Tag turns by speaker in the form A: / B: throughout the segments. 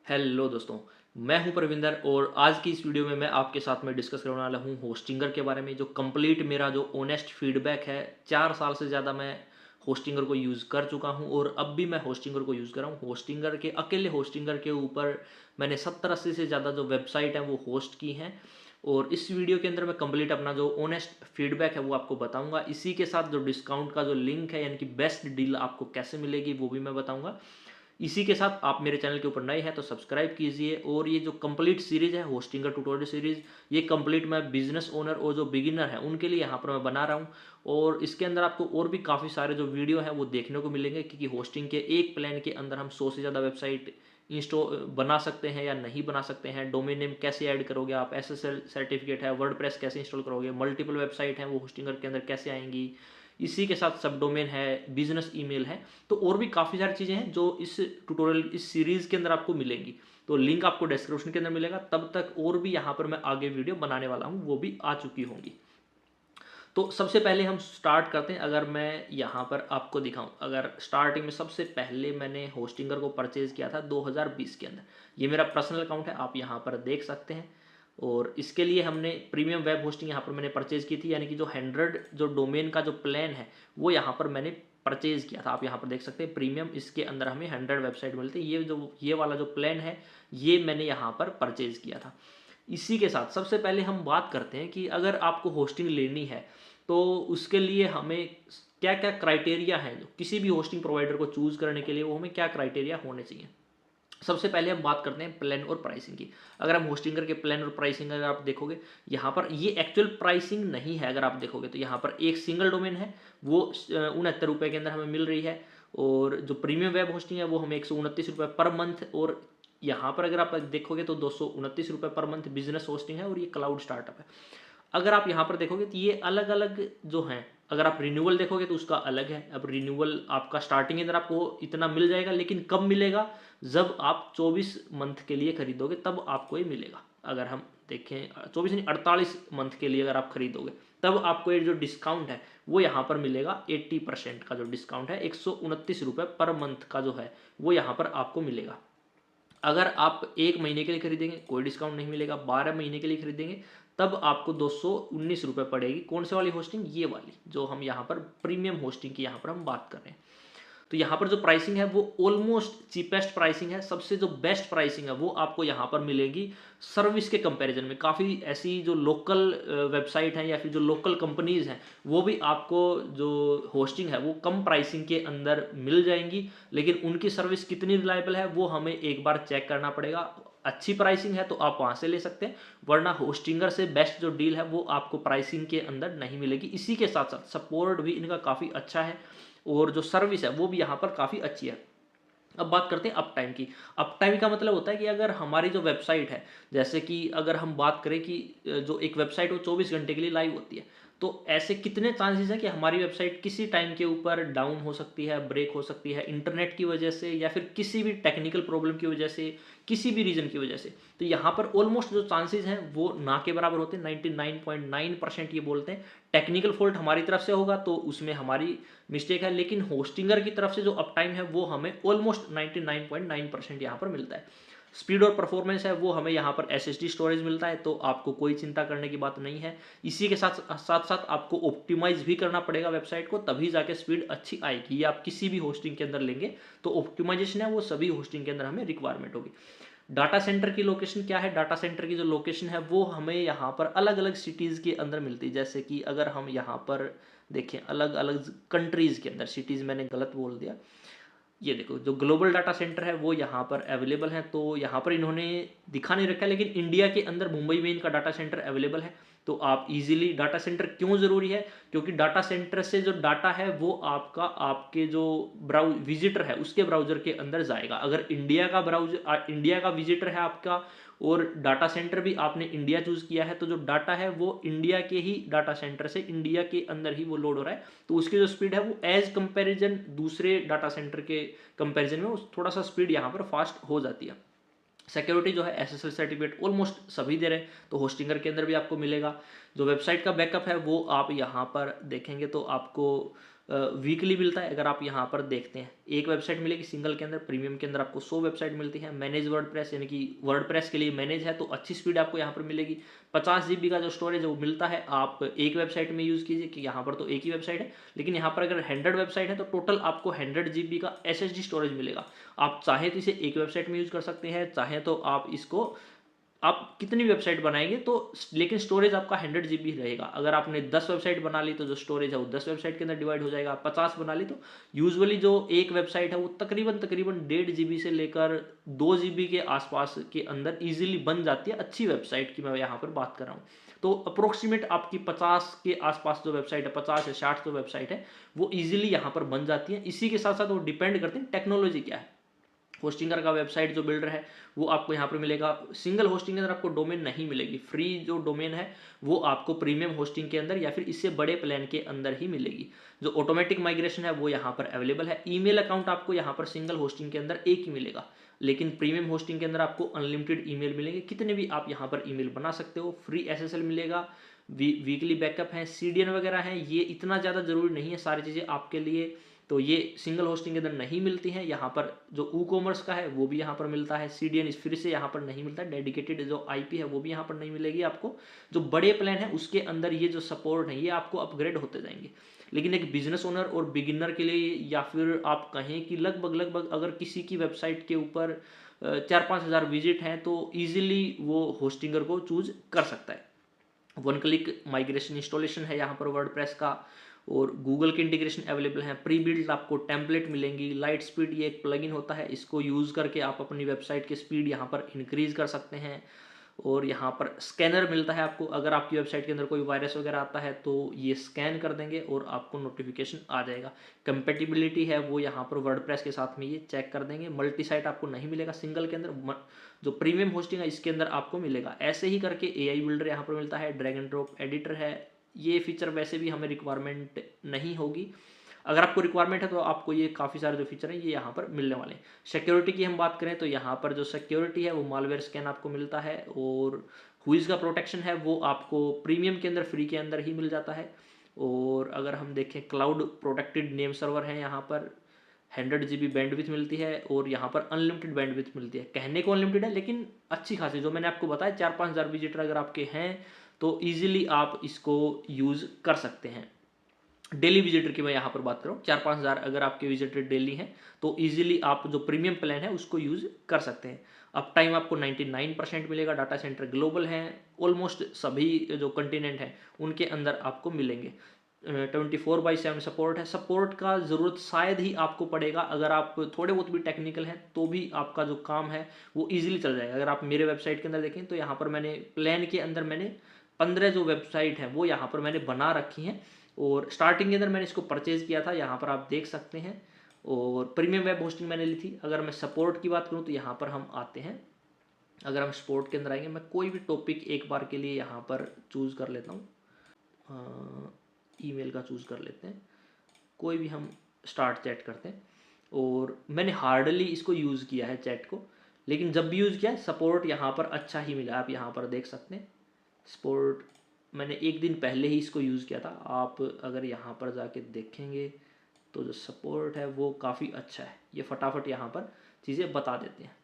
A: Hello दोस्तों, मैं हूं प्रविंदर और आज की इस वीडियो में मैं आपके साथ में डिस्कस करने वाला हूं होस्टिंगर के बारे में। जो कंप्लीट मेरा जो ऑनेस्ट फीडबैक है, 4 साल से ज़्यादा मैं होस्टिंगर को यूज़ कर चुका हूं और अब भी मैं होस्टिंगर को यूज़ कर रहा हूं। होस्टिंगर के अकेले होस्टिंगर के ऊपर मैंने 70-80 से ज़्यादा जो वेबसाइट हैं वो होस्ट की हैं और इस वीडियो के अंदर मैं कंप्लीट अपना जो ऑनेस्ट फीडबैक है वो आपको बताऊंगा। इसी के साथ जो डिस्काउंट का जो लिंक है यानी कि बेस्ट डील आपको कैसे मिलेगी वो भी मैं बताऊंगा। इसी के साथ आप मेरे चैनल के ऊपर नए हैं तो सब्सक्राइब कीजिए। और ये जो कंप्लीट सीरीज है होस्टिंग का ट्यूटोरियल सीरीज, ये कंप्लीट मैं बिजनेस ओनर और जो बिगिनर है उनके लिए यहाँ पर मैं बना रहा हूँ। और इसके अंदर आपको और भी काफ़ी सारे जो वीडियो हैं वो देखने को मिलेंगे, क्योंकि होस्टिंग के एक प्लान के अंदर हम 100 से ज़्यादा वेबसाइट इंस्टॉल बना सकते हैं या नहीं बना सकते हैं। डोमेन नेम कैसे ऐड करोगे आप, एसएसएल सर्टिफिकेट है, वर्डप्रेस कैसे इंस्टॉल करोगे, मल्टीपल वेबसाइट हैं वो होस्टिंगर के अंदर कैसे आएंगी, इसी के साथ सब डोमेन है, बिजनेस ईमेल है। तो और भी काफ़ी सारी चीज़ें हैं जो इस ट्यूटोरियल इस सीरीज़ के अंदर आपको मिलेंगी। तो लिंक आपको डिस्क्रिप्शन के अंदर मिलेगा। तब तक और भी यहाँ पर मैं आगे वीडियो बनाने वाला हूँ, वो भी आ चुकी होंगी। तो सबसे पहले हम स्टार्ट करते हैं। अगर मैं यहाँ पर आपको दिखाऊं, अगर स्टार्टिंग में सबसे पहले मैंने होस्टिंगर को परचेज़ किया था 2020 के अंदर। ये मेरा पर्सनल अकाउंट है, आप यहाँ पर देख सकते हैं। और इसके लिए हमने प्रीमियम वेब होस्टिंग यहाँ पर मैंने परचेज़ की थी, यानी कि जो 100 जो डोमेन का जो प्लान है वो यहाँ पर मैंने परचेज़ किया था। आप यहाँ पर देख सकते हैं प्रीमियम, इसके अंदर हमें 100 वेबसाइट मिलती है। ये वाला जो प्लान है ये मैंने यहाँ पर परचेज़ किया था। इसी के साथ सबसे पहले हम बात करते हैं कि अगर आपको होस्टिंग लेनी है तो उसके लिए हमें क्या क्या क्राइटेरिया है, जो किसी भी होस्टिंग प्रोवाइडर को चूज़ करने के लिए वो हमें क्या क्राइटेरिया होने चाहिए। सबसे पहले हम बात करते हैं प्लान और प्राइसिंग की। अगर हम होस्टिंगर के प्लान और प्राइसिंग अगर आप देखोगे, यहाँ पर ये एक्चुअल प्राइसिंग नहीं है। अगर आप देखोगे तो यहाँ पर एक सिंगल डोमेन है वो 69 रुपये के अंदर हमें मिल रही है। और जो प्रीमियम वेब होस्टिंग है वो हमें 129 रुपये पर मंथ। और यहाँ पर अगर आप देखोगे तो 229 रुपये पर मंथ बिजनेस होस्टिंग है और ये क्लाउड स्टार्टअप है। अगर आप यहाँ पर देखोगे तो ये अलग अलग जो हैं, अगर आप रिन्यूअल देखोगे तो उसका अलग है। अब रिन्यूअल आपका स्टार्टिंग के अंदर आपको इतना मिल जाएगा, लेकिन कब मिलेगा, जब आप 24 मंथ के लिए खरीदोगे तब आपको ये मिलेगा। अगर हम देखें 24 नहीं 48 मंथ के लिए अगर आप खरीदोगे तब आपको ये जो डिस्काउंट है वो यहाँ पर मिलेगा। 80% का जो डिस्काउंट है 129 रुपये पर मंथ का जो है वो यहाँ पर आपको मिलेगा। अगर आप एक महीने के लिए खरीदेंगे कोई डिस्काउंट नहीं मिलेगा, 12 महीने के लिए खरीदेंगे तब आपको 219 रुपये पड़ेगी। कौन से वाली होस्टिंग, ये वाली जो हम यहाँ पर प्रीमियम होस्टिंग की यहाँ पर हम बात कर रहे हैं। तो यहाँ पर जो प्राइसिंग है वो ऑलमोस्ट चीपेस्ट प्राइसिंग है। सबसे जो बेस्ट प्राइसिंग है वो आपको यहाँ पर मिलेगी सर्विस के कंपैरिजन में। काफ़ी ऐसी जो लोकल वेबसाइट हैं या फिर जो लोकल कंपनीज हैं वो भी आपको जो होस्टिंग है वो कम प्राइसिंग के अंदर मिल जाएंगी, लेकिन उनकी सर्विस कितनी रिलायबल है वो हमें एक बार चेक करना पड़ेगा। अच्छी प्राइसिंग है तो आप वहाँ से ले सकते हैं, वरना होस्टिंगर से बेस्ट जो डील है वो आपको प्राइसिंग के अंदर नहीं मिलेगी। इसी के साथ साथ सपोर्ट भी इनका काफ़ी अच्छा है और जो सर्विस है वो भी यहाँ पर काफ़ी अच्छी है। अब बात करते हैं अप टाइम की। अप टाइम का मतलब होता है कि अगर हमारी जो वेबसाइट है, जैसे कि अगर हम बात करें कि जो एक वेबसाइट वो 24 घंटे के लिए लाइव होती है, तो ऐसे कितने चांसेस हैं कि हमारी वेबसाइट किसी टाइम के ऊपर डाउन हो सकती है, ब्रेक हो सकती है इंटरनेट की वजह से या फिर किसी भी टेक्निकल प्रॉब्लम की वजह से, किसी भी रीज़न की वजह से। तो यहाँ पर ऑलमोस्ट जो चांसेस हैं वो ना के बराबर होते हैं। 99.9% ये बोलते हैं टेक्निकल फॉल्ट हमारी तरफ से होगा तो उसमें हमारी मिस्टेक है, लेकिन होस्टिंगर की तरफ से जो अप टाइम है वो हमें ऑलमोस्ट 99.9% यहाँ पर मिलता है। स्पीड और परफॉर्मेंस है वो हमें यहाँ पर एसएसडी स्टोरेज मिलता है, तो आपको कोई चिंता करने की बात नहीं है। इसी के साथ साथ साथ आपको ऑप्टिमाइज भी करना पड़ेगा वेबसाइट को, तभी जाके स्पीड अच्छी आएगी। ये आप किसी भी होस्टिंग के अंदर लेंगे तो ऑप्टिमाइजेशन है वो सभी होस्टिंग के अंदर हमें रिक्वायरमेंट होगी। डाटा सेंटर की लोकेशन क्या है, डाटा सेंटर की जो लोकेशन है वो हमें यहाँ पर अलग अलग सिटीज़ के अंदर मिलती है। जैसे कि अगर हम यहाँ पर देखें अलग अलग कंट्रीज़ के अंदर, सिटीज़ मैंने गलत बोल दिया, ये देखो जो ग्लोबल डाटा सेंटर है वो यहाँ पर अवेलेबल है। तो यहाँ पर इन्होंने दिखा नहीं रखा है, लेकिन इंडिया के अंदर मुंबई में इनका डाटा सेंटर अवेलेबल है। तो आप इजीली, डाटा सेंटर क्यों ज़रूरी है, क्योंकि डाटा सेंटर से जो डाटा है वो आपका आपके जो विजिटर है उसके ब्राउज़र के अंदर जाएगा। अगर इंडिया का विजिटर है आपका और डाटा सेंटर भी आपने इंडिया चूज़ किया है, तो जो डाटा है वो इंडिया के ही डाटा सेंटर से इंडिया के अंदर ही वो लोड हो रहा है। तो उसकी जो स्पीड है वो एज कंपैरिजन दूसरे डाटा सेंटर के कंपैरिजन में थोड़ा सा स्पीड यहाँ पर फास्ट हो जाती है। सिक्योरिटी जो है एसएसएल सर्टिफिकेट ऑलमोस्ट सभी दे रहे हैं, तो होस्टिंगर के अंदर भी आपको मिलेगा। जो वेबसाइट का बैकअप है वो आप यहाँ पर देखेंगे तो आपको वीकली मिलता है। अगर आप यहाँ पर देखते हैं, एक वेबसाइट मिलेगी सिंगल के अंदर, प्रीमियम के अंदर आपको 100 वेबसाइट मिलती है। मैनेज वर्डप्रेस यानी कि वर्डप्रेस के लिए मैनेज है तो अच्छी स्पीड आपको यहाँ पर मिलेगी। 50 GB का जो स्टोरेज है वो मिलता है। आप एक वेबसाइट में यूज़ कीजिए कि यहाँ पर तो एक ही वेबसाइट है, लेकिन यहाँ पर अगर 100 वेबसाइट है तो टोटल आपको 100 GB का SSD स्टोरेज मिलेगा। आप चाहे तो इसे एक वेबसाइट में यूज़ कर सकते हैं, चाहे तो आप इसको आप कितनी वेबसाइट बनाएंगे तो, लेकिन स्टोरेज आपका 100 GB रहेगा। अगर आपने 10 वेबसाइट बना ली तो जो स्टोरेज है वो 10 वेबसाइट के अंदर डिवाइड हो जाएगा। 50 बना ली तो यूजुअली जो एक वेबसाइट है वो तकरीबन 1.5 GB से लेकर 2 GB के आसपास के अंदर इजीली बन जाती है। अच्छी वेबसाइट की मैं यहाँ पर बात कर रहा हूँ। तो अप्रोक्सीमेट आपकी 50 के आसपास जो वेबसाइट है, 50 या 60 जो वेबसाइट है वो इजीली यहाँ पर बन जाती है। इसी के साथ साथ वो डिपेंड करते हैं टेक्नोलॉजी क्या है। होस्टिंगर का वेबसाइट जो बिल्डर है वो आपको यहाँ पर मिलेगा। सिंगल होस्टिंग के अंदर आपको डोमेन नहीं मिलेगी। फ्री जो डोमेन है वो आपको प्रीमियम होस्टिंग के अंदर या फिर इससे बड़े प्लान के अंदर ही मिलेगी। जो ऑटोमेटिक माइग्रेशन है वो यहाँ पर अवेलेबल है। ईमेल अकाउंट आपको यहाँ पर सिंगल होस्टिंग के अंदर एक ही मिलेगा, लेकिन प्रीमियम होस्टिंग के अंदर आपको अनलिमिटेड ईमेल मिलेंगे। कितने भी आप यहाँ पर ईमेल बना सकते हो। फ्री SSL मिलेगा, वीकली बैकअप है, CDN वगैरह है। ये इतना ज़्यादा ज़रूरी नहीं है सारी चीज़ें आपके लिए, तो ये सिंगल होस्टिंग के अंदर नहीं मिलती हैं। यहाँ पर जो कॉमर्स का है वो भी यहाँ पर मिलता है। CDN फिर से यहाँ पर नहीं मिलता। डेडिकेटेड जो IP है वो भी यहाँ पर नहीं मिलेगी आपको। जो बड़े प्लान है उसके अंदर ये जो सपोर्ट है ये आपको अपग्रेड होते जाएंगे। लेकिन एक बिजनेस ओनर और बिगिनर के लिए, या फिर आप कहें कि लगभग लगभग अगर किसी की वेबसाइट के ऊपर 4-5 हज़ार विजिट हैं तो ईजिली वो होस्टिंगर को चूज कर सकता है। वन क्लिक माइग्रेशन इंस्टॉलेशन है यहाँ पर वर्डप्रेस का, और गूगल के इंटीग्रेशन अवेलेबल हैं। प्री बिल्ड आपको टेम्पलेट मिलेंगी। लाइट स्पीड ये एक प्लगइन होता है, इसको यूज़ करके आप अपनी वेबसाइट की स्पीड यहाँ पर इंक्रीज कर सकते हैं। और यहाँ पर स्कैनर मिलता है आपको। अगर आपकी वेबसाइट के अंदर कोई वायरस वगैरह आता है तो ये स्कैन कर देंगे और आपको नोटिफिकेशन आ जाएगा। कंपेटिबिलिटी है वो यहाँ पर वर्डप्रेस के साथ में ये चेक कर देंगे। मल्टी साइट आपको नहीं मिलेगा सिंगल के अंदर, जो प्रीमियम होस्टिंग है इसके अंदर आपको मिलेगा। ऐसे ही करके AI बिल्डर यहाँ पर मिलता है। ड्रैग एंड ड्रॉप एडिटर है। ये फीचर वैसे भी हमें रिक्वायरमेंट नहीं होगी। अगर आपको रिक्वायरमेंट है तो आपको ये काफ़ी सारे जो फीचर हैं ये यहाँ पर मिलने वाले हैं। सिक्योरिटी की हम बात करें तो यहाँ पर जो सिक्योरिटी है वो मालवेयर स्कैन आपको मिलता है, और हुईज का प्रोटेक्शन है वो आपको प्रीमियम के अंदर फ्री के अंदर ही मिल जाता है। और अगर हम देखें क्लाउड प्रोटेक्टेड नेम सर्वर है, यहाँ पर 100 GB बैंडविड्थ मिलती है और यहाँ पर अनलिमिटेड बैंडविड्थ मिलती है। कहने को अनलिमिटेड है लेकिन अच्छी खासी, जो मैंने आपको बताया 4-5 हज़ार विजिटर अगर आपके हैं तो ईजिली आप इसको यूज़ कर सकते हैं। डेली विजिटर की मैं यहाँ पर बात कर रहा हूँ। 4-5 हज़ार अगर आपके विजिटर डेली हैं तो इजीली आप जो प्रीमियम प्लान है उसको यूज़ कर सकते हैं। अप टाइम आपको 99% मिलेगा। डाटा सेंटर ग्लोबल हैं, ऑलमोस्ट सभी जो कंटिनेंट हैं उनके अंदर आपको मिलेंगे। 24/7 सपोर्ट है। सपोर्ट का ज़रूरत शायद ही आपको पड़ेगा, अगर आप थोड़े बहुत भी टेक्निकल हैं तो भी आपका जो काम है वो ईजिली चल जाएगा। अगर आप मेरे वेबसाइट के अंदर देखें तो यहाँ पर मैंने प्लान के अंदर मैंने 15 जो वेबसाइट हैं वो यहाँ पर मैंने बना रखी हैं, और स्टार्टिंग के अंदर मैंने इसको परचेज़ किया था, यहाँ पर आप देख सकते हैं। और प्रीमियम वेब होस्टिंग मैंने ली थी। अगर मैं सपोर्ट की बात करूँ तो यहाँ पर हम आते हैं। अगर हम सपोर्ट के अंदर आएंगे, मैं कोई भी टॉपिक एक बार के लिए यहाँ पर चूज़ कर लेता हूँ। ईमेल का चूज़ कर लेते हैं, कोई भी हम स्टार्ट चैट करते हैं। और मैंने हार्डली इसको यूज़ किया है चैट को, लेकिन जब भी यूज़ किया है सपोर्ट यहाँ पर अच्छा ही मिला। आप यहाँ पर देख सकते हैं सपोर्ट मैंने एक दिन पहले ही इसको यूज़ किया था। आप अगर यहाँ पर जाके देखेंगे तो जो सपोर्ट है वो काफ़ी अच्छा है। ये फटाफट यहाँ पर चीज़ें बता देते हैं,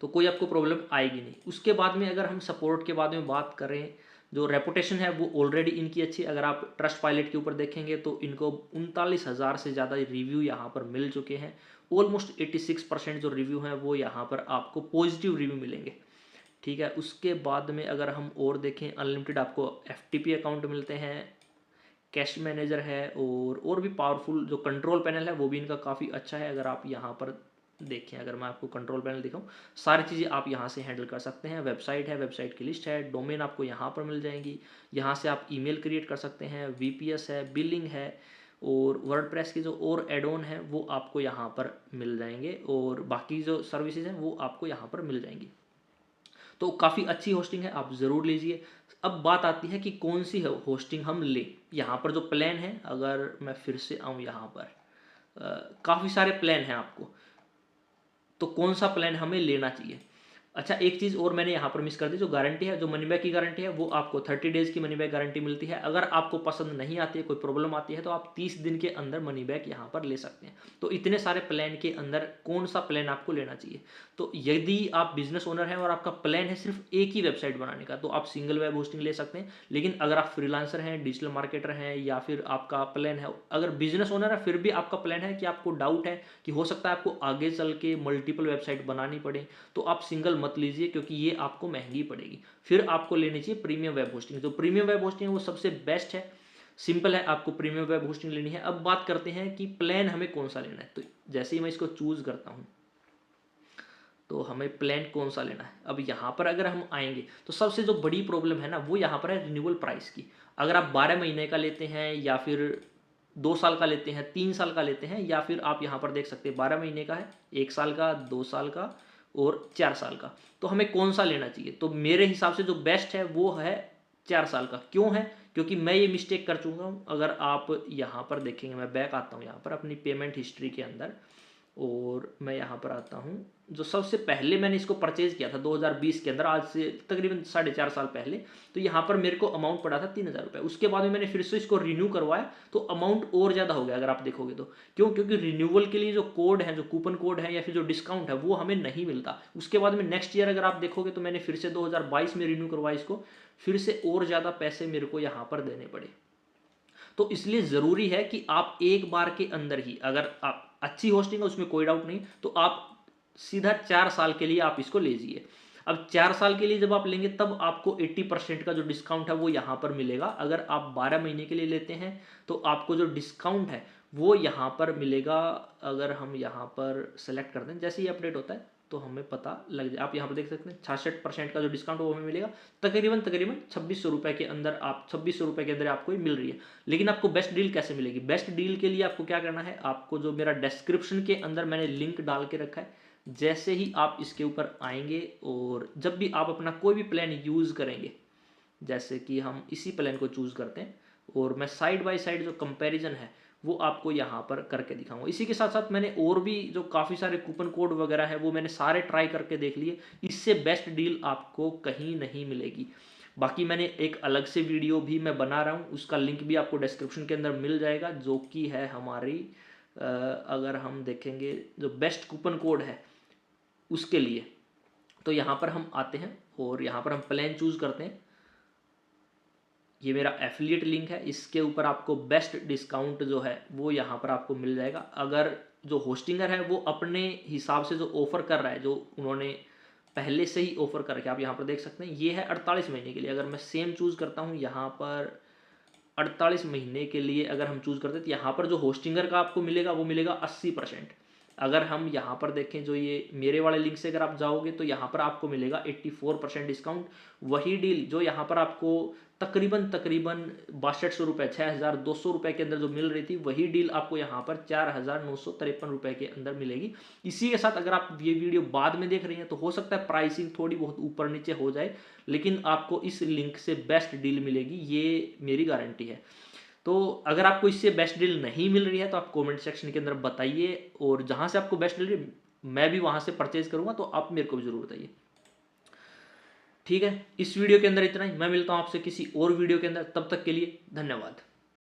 A: तो कोई आपको प्रॉब्लम आएगी नहीं। उसके बाद में अगर हम सपोर्ट के बाद में बात करें, जो रेपुटेशन है वो ऑलरेडी इनकी अच्छी। अगर आप ट्रस्ट पायलट के ऊपर देखेंगे तो इनको 39,000 से ज़्यादा रिव्यू यहाँ पर मिल चुके हैं। ऑलमोस्ट 86% जो रिव्यू हैं वो यहाँ पर आपको पॉजिटिव रिव्यू मिलेंगे। ठीक है, उसके बाद में अगर हम और देखें, अनलिमिटेड आपको FTP अकाउंट मिलते हैं, कैश मैनेजर है, और भी पावरफुल जो कंट्रोल पैनल है वो भी इनका काफ़ी अच्छा है। अगर आप यहाँ पर देखें, अगर मैं आपको कंट्रोल पैनल दिखाऊं, सारी चीज़ें आप यहाँ से हैंडल कर सकते हैं। वेबसाइट है, वेबसाइट की लिस्ट है, डोमेन आपको यहाँ पर मिल जाएंगी। यहाँ से आप ईमेल क्रिएट कर सकते हैं, VPS है, बिलिंग है, और वर्डप्रेस के जो और एड ऑन है वो आपको यहाँ पर मिल जाएंगे, और बाकी जो सर्विसेज हैं वो आपको यहाँ पर मिल जाएंगी। तो काफ़ी अच्छी होस्टिंग है, आप ज़रूर लीजिए। अब बात आती है कि कौन सी होस्टिंग हम लें। यहाँ पर जो प्लान है, अगर मैं फिर से आऊँ यहाँ पर, काफ़ी सारे प्लान हैं आपको, तो कौन सा प्लान हमें लेना चाहिए। अच्छा, एक चीज़ और मैंने यहाँ पर मिस कर दी, जो गारंटी है, जो मनी बैक की गारंटी है, वो आपको 30 डेज़ की मनी बैक गारंटी मिलती है। अगर आपको पसंद नहीं आती है, कोई प्रॉब्लम आती है, तो आप 30 दिन के अंदर मनी बैक यहाँ पर ले सकते हैं। तो इतने सारे प्लान के अंदर कौन सा प्लान आपको लेना चाहिए? तो यदि आप बिजनेस ओनर हैं और आपका प्लान है सिर्फ एक ही वेबसाइट बनाने का, तो आप सिंगल वेब होस्टिंग ले सकते हैं। लेकिन अगर आप फ्रीलांसर हैं, डिजिटल मार्केटर हैं, या फिर आपका प्लान है, अगर बिजनेस ओनर है फिर भी आपका प्लान है कि आपको डाउट है कि हो सकता है आपको आगे चल के मल्टीपल वेबसाइट बनानी पड़े, तो आप सिंगल मत लीजिए, क्योंकि ये आपको महंगी पड़ेगी। फिर आपको लेनी चाहिए प्रीमियम वेब होस्टिंग। जो प्रीमियम वेब होस्टिंग है वो सबसे बेस्ट है, सिंपल है, आपको प्रीमियम वेब होस्टिंग लेनी है। अब बात करते हैं कि प्लान हमें कौन सा लेना है। तो जैसे ही मैं इसको चूज करता हूँ, तो हमें प्लान कौन सा लेना है। अब यहाँ पर अगर हम आएंगे तो सबसे जो बड़ी प्रॉब्लम है ना, वो यहाँ पर है रिन्यूअल प्राइस की। अगर आप 12 महीने का लेते हैं, या फिर 2 साल का लेते हैं, 3 साल का लेते हैं, या फिर आप यहाँ पर देख सकते हैं 12 महीने का है, 1 साल का, 2 साल का और 4 साल का, तो हमें कौन सा लेना चाहिए? तो मेरे हिसाब से जो बेस्ट है वो है 4 साल का। क्यों है? क्योंकि मैं ये मिस्टेक कर चुका हूँ। अगर आप यहाँ पर देखेंगे, मैं बैक आता हूँ यहाँ पर अपनी पेमेंट हिस्ट्री के अंदर, और मैं यहाँ पर आता हूँ, जो सबसे पहले मैंने इसको परचेज किया था 2020 के अंदर, आज से तकरीबन 4.5 साल पहले, तो यहाँ पर मेरे को अमाउंट पड़ा था 3,000 रुपये। उसके बाद में मैंने फिर से इसको रिन्यू करवाया, तो अमाउंट और ज़्यादा हो गया अगर आप देखोगे तो। क्यों? क्योंकि रिन्यूअल के लिए जो कोड है, जो कूपन कोड है या फिर जो डिस्काउंट है, वो हमें नहीं मिलता। उसके बाद में नेक्स्ट ईयर अगर आप देखोगे तो मैंने फिर से 2022 में रिन्यू करवाया इसको, फिर से और ज़्यादा पैसे मेरे को यहाँ पर देने पड़े। तो इसलिए ज़रूरी है कि आप एक बार के अंदर ही, अगर आप अच्छी होस्टिंग है उसमें कोई डाउट नहीं, तो आप सीधा 4 साल के लिए आप इसको लीजिए। अब 4 साल के लिए जब आप लेंगे, तब आपको 80% का जो डिस्काउंट है वो यहाँ पर मिलेगा। अगर आप 12 महीने के लिए लेते हैं, तो आपको जो डिस्काउंट है वो यहाँ पर मिलेगा। अगर हम यहाँ पर सेलेक्ट करते हैं, जैसे ही अपडेट होता है तो हमें पता लग जाए। आप यहाँ पर देख सकते हैं 66% का जो डिस्काउंट वो हमें मिलेगा, तकरीबन 2600 रुपये के अंदर, आप 2600 रुपये के अंदर आपको ये मिल रही है। लेकिन आपको बेस्ट डील कैसे मिलेगी? बेस्ट डील के लिए आपको क्या करना है, आपको जो मेरा डिस्क्रिप्शन के अंदर मैंने लिंक डाल के रखा है, जैसे ही आप इसके ऊपर आएंगे और जब भी आप अपना कोई भी प्लान यूज़ करेंगे, जैसे कि हम इसी प्लान को चूज़ करते हैं, और मैं साइड बाय साइड जो कंपैरिजन है वो आपको यहाँ पर करके दिखाऊंगा। इसी के साथ साथ मैंने और भी जो काफ़ी सारे कूपन कोड वगैरह है वो मैंने सारे ट्राई करके देख लिए, इससे बेस्ट डील आपको कहीं नहीं मिलेगी। बाकी मैंने एक अलग से वीडियो भी मैं बना रहा हूँ, उसका लिंक भी आपको डिस्क्रिप्शन के अंदर मिल जाएगा, जो कि है हमारी अगर हम देखेंगे जो बेस्ट कूपन कोड है उसके लिए। तो यहाँ पर हम आते हैं और यहाँ पर हम प्लान चूज़ करते हैं। ये मेरा एफिलिएट लिंक है, इसके ऊपर आपको बेस्ट डिस्काउंट जो है वो यहाँ पर आपको मिल जाएगा। अगर जो होस्टिंगर है वो अपने हिसाब से जो ऑफ़र कर रहा है, जो उन्होंने पहले से ही ऑफ़र कर रखे, आप यहाँ पर देख सकते हैं, ये है 48 महीने के लिए। अगर मैं सेम चूज़ करता हूँ यहाँ पर 48 महीने के लिए, अगर हम चूज़ करते हैं, तो यहाँ पर जो होस्टिंगर का आपको मिलेगा वो मिलेगा 80%। अगर हम यहाँ पर देखें, जो ये मेरे वाले लिंक से अगर आप जाओगे, तो यहाँ पर आपको मिलेगा 84% डिस्काउंट। वही डील जो यहाँ पर आपको तकरीबन 6200 रुपये, 6200 रुपये के अंदर जो मिल रही थी, वही डील आपको यहाँ पर 4953 रुपये के अंदर मिलेगी। इसी के साथ अगर आप ये वीडियो बाद में देख रही हैं, तो हो सकता है प्राइसिंग थोड़ी बहुत ऊपर नीचे हो जाए, लेकिन आपको इस लिंक से बेस्ट डील मिलेगी, ये मेरी गारंटी है। तो अगर आपको इससे बेस्ट डील नहीं मिल रही है, तो आप कमेंट सेक्शन के अंदर बताइए, और जहां से आपको बेस्ट डील, मैं भी वहां से परचेज करूंगा, तो आप मेरे को भी जरूर बताइए। ठीक है, इस वीडियो के अंदर इतना ही। मैं मिलता हूं आपसे किसी और वीडियो के अंदर, तब तक के लिए धन्यवाद।